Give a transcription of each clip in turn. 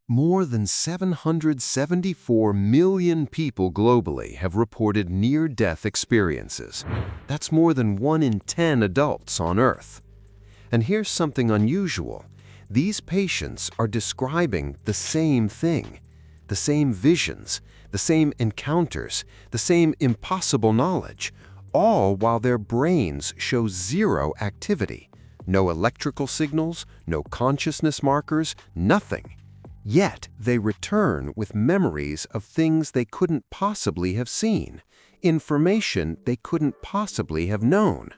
More than 774 million people globally have reported near-death experiences. That's more than 1 in 10 adults on Earth. And here's something unusual. These patients are describing the same thing, the same visions, the same encounters, the same impossible knowledge, all while their brains show zero activity. No electrical signals, no consciousness markers, nothing. Yet they return with memories of things they couldn't possibly have seen, information they couldn't possibly have known.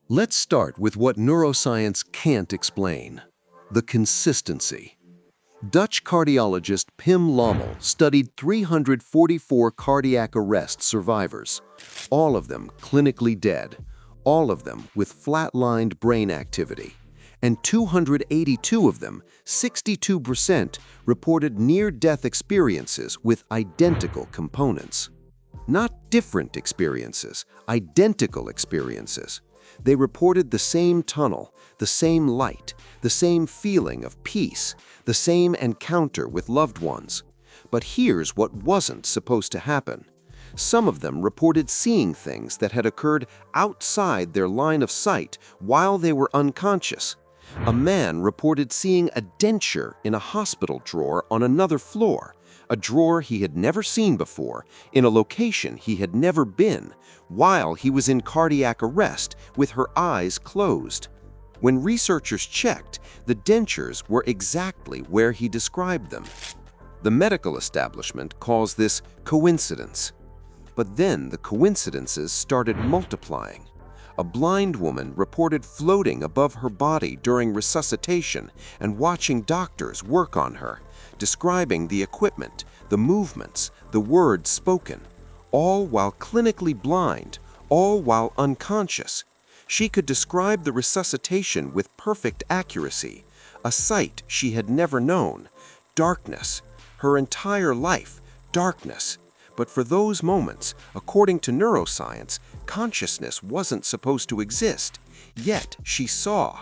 Let's start with what neuroscience can't explain: the consistency. Dutch cardiologist Pim Lommel studied 344 cardiac arrest survivors, all of them clinically dead, all of them with flatlined brain activity, and 282 of them, 62%, reported near-death experiences with identical components. Not different experiences, identical experiences. They reported the same tunnel, the same light, the same feeling of peace, the same encounter with loved ones. But here's what wasn't supposed to happen. Some of them reported seeing things that had occurred outside their line of sight while they were unconscious. A man reported seeing a denture in a hospital drawer on another floor, a drawer he had never seen before, in a location he had never been, while he was in cardiac arrest with her eyes closed. When researchers checked, the dentures were exactly where he described them. The medical establishment calls this coincidence. But then the coincidences started multiplying. A blind woman reported floating above her body during resuscitation and watching doctors work on her, describing the equipment, the movements, the words spoken, all while clinically blind, all while unconscious. She could describe the resuscitation with perfect accuracy, a sight she had never known, darkness, her entire life, darkness. But for those moments, according to neuroscience, consciousness wasn't supposed to exist, yet she saw.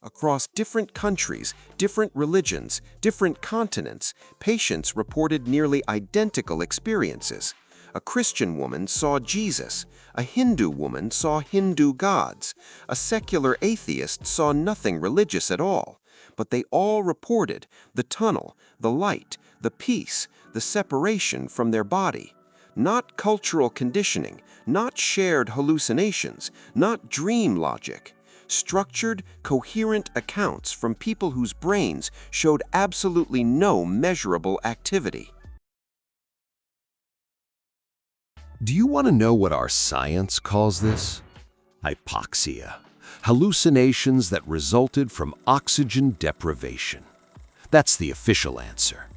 Across different countries, different religions, different continents, patients reported nearly identical experiences. A Christian woman saw Jesus, a Hindu woman saw Hindu gods, a secular atheist saw nothing religious at all, but they all reported the tunnel, the light, the peace, the separation from their body. Not cultural conditioning, not shared hallucinations, not dream logic. Structured, coherent accounts from people whose brains showed absolutely no measurable activity. Do you want to know what our science calls this? Hypoxia. Hallucinations that resulted from oxygen deprivation. That's the official answer.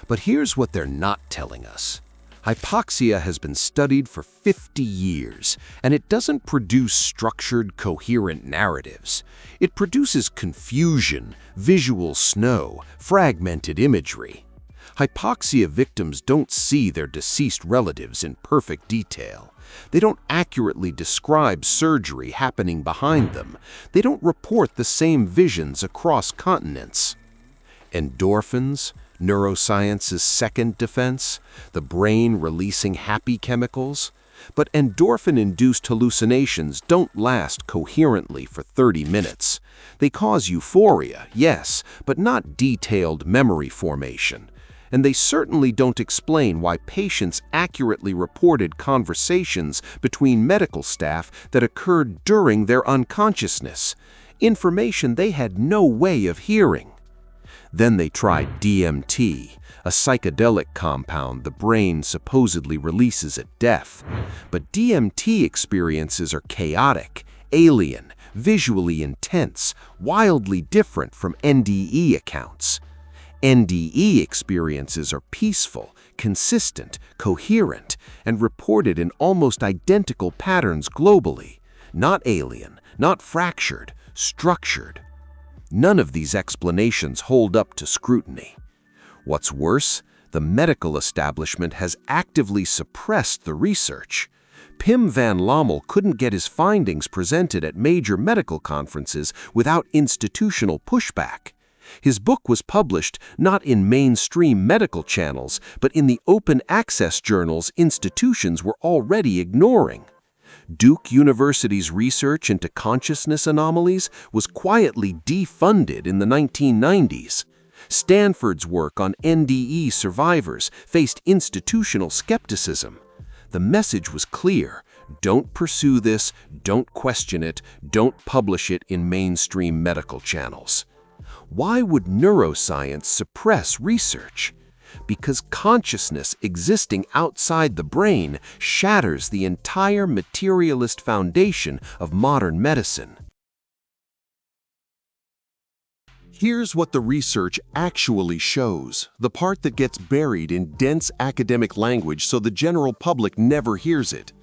But here's what they're not telling us. Hypoxia has been studied for 50 years, and it doesn't produce structured, coherent narratives. It produces confusion, visual snow, fragmented imagery. Hypoxia victims don't see their deceased relatives in perfect detail. They don't accurately describe surgery happening behind them. They don't report the same visions across continents. Endorphins, neuroscience's second defense, the brain releasing happy chemicals. But endorphin-induced hallucinations don't last coherently for 30 minutes. They cause euphoria, yes, but not detailed memory formation. And they certainly don't explain why patients accurately reported conversations between medical staff that occurred during their unconsciousness, information they had no way of hearing. Then they tried DMT, a psychedelic compound the brain supposedly releases at death. But DMT experiences are chaotic, alien, visually intense, wildly different from NDE accounts. NDE experiences are peaceful, consistent, coherent, and reported in almost identical patterns globally. Not alien, not fractured, structured. None of these explanations hold up to scrutiny. What's worse, the medical establishment has actively suppressed the research. Pim van Lommel couldn't get his findings presented at major medical conferences without institutional pushback. His book was published not in mainstream medical channels, but in the open access journals institutions were already ignoring. Duke University's research into consciousness anomalies was quietly defunded in the 1990s. Stanford's work on NDE survivors faced institutional skepticism. The message was clear: don't pursue this, don't question it, don't publish it in mainstream medical channels. Why would neuroscience suppress research? Because consciousness existing outside the brain shatters the entire materialist foundation of modern medicine. Here's what the research actually shows, the part that gets buried in dense academic language so the general public never hears it.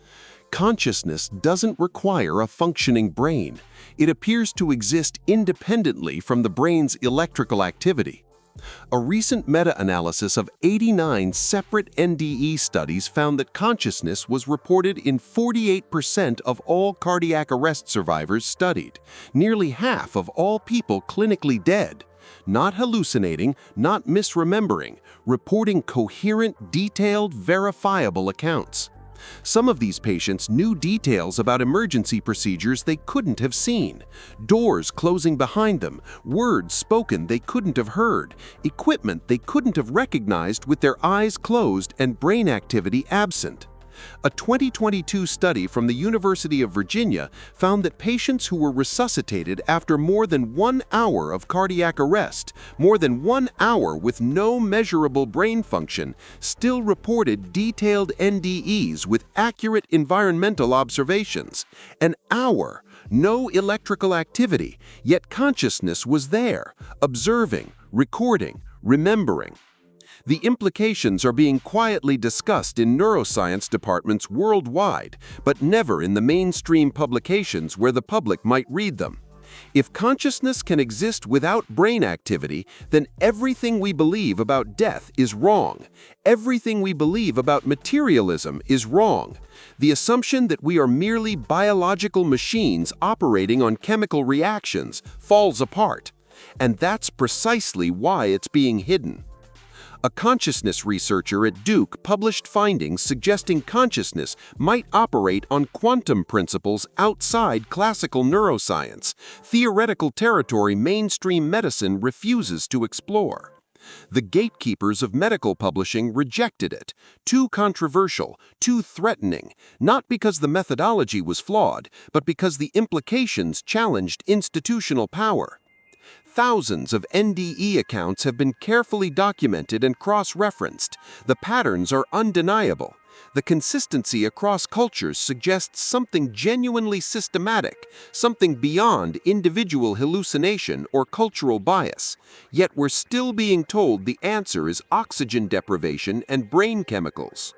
Consciousness doesn't require a functioning brain. It appears to exist independently from the brain's electrical activity. A recent meta-analysis of 89 separate NDE studies found that consciousness was reported in 48% of all cardiac arrest survivors studied, nearly half of all people clinically dead. Not hallucinating, not misremembering, reporting coherent, detailed, verifiable accounts. Some of these patients knew details about emergency procedures they couldn't have seen, doors closing behind them, words spoken they couldn't have heard, equipment they couldn't have recognized with their eyes closed and brain activity absent. A 2022 study from the University of Virginia found that patients who were resuscitated after more than 1 hour of cardiac arrest, more than 1 hour with no measurable brain function, still reported detailed NDEs with accurate environmental observations. An hour, no electrical activity, yet consciousness was there, observing, recording, remembering. The implications are being quietly discussed in neuroscience departments worldwide, but never in the mainstream publications where the public might read them. If consciousness can exist without brain activity, then everything we believe about death is wrong. Everything we believe about materialism is wrong. The assumption that we are merely biological machines operating on chemical reactions falls apart. And that's precisely why it's being hidden. A consciousness researcher at Duke published findings suggesting consciousness might operate on quantum principles outside classical neuroscience, theoretical territory mainstream medicine refuses to explore. The gatekeepers of medical publishing rejected it, too controversial, too threatening, not because the methodology was flawed, but because the implications challenged institutional power. Thousands of NDE accounts have been carefully documented and cross-referenced. The patterns are undeniable. The consistency across cultures suggests something genuinely systematic, something beyond individual hallucination or cultural bias. Yet we're still being told the answer is oxygen deprivation and brain chemicals.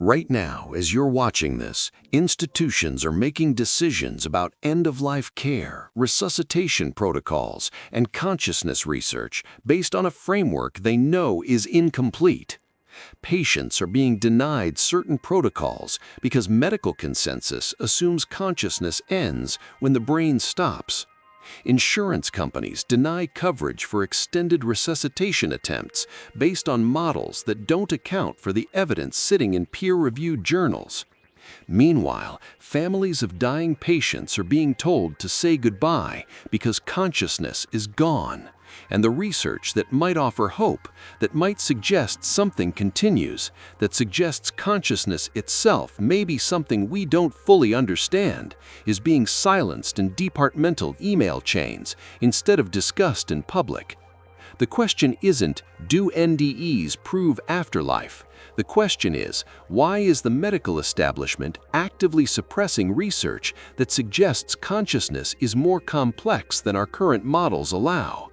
Right now, as you're watching this, institutions are making decisions about end-of-life care, resuscitation protocols, and consciousness research based on a framework they know is incomplete. Patients are being denied certain protocols because medical consensus assumes consciousness ends when the brain stops. Insurance companies deny coverage for extended resuscitation attempts based on models that don't account for the evidence sitting in peer-reviewed journals. Meanwhile, families of dying patients are being told to say goodbye because consciousness is gone, and the research that might offer hope, that might suggest something continues, that suggests consciousness itself may be something we don't fully understand, is being silenced in departmental email chains instead of discussed in public. The question isn't, do NDEs prove afterlife? The question is, why is the medical establishment actively suppressing research that suggests consciousness is more complex than our current models allow?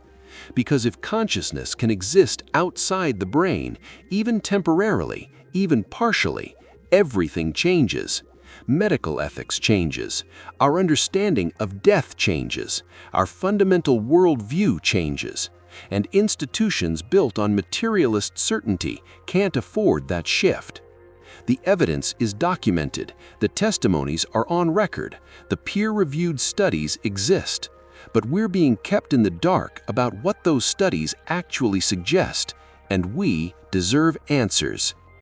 Because if consciousness can exist outside the brain, even temporarily, even partially, everything changes. Medical ethics changes. Our understanding of death changes. Our fundamental worldview changes. And institutions built on materialist certainty can't afford that shift. The evidence is documented, the testimonies are on record, the peer-reviewed studies exist. But we're being kept in the dark about what those studies actually suggest, and we deserve answers.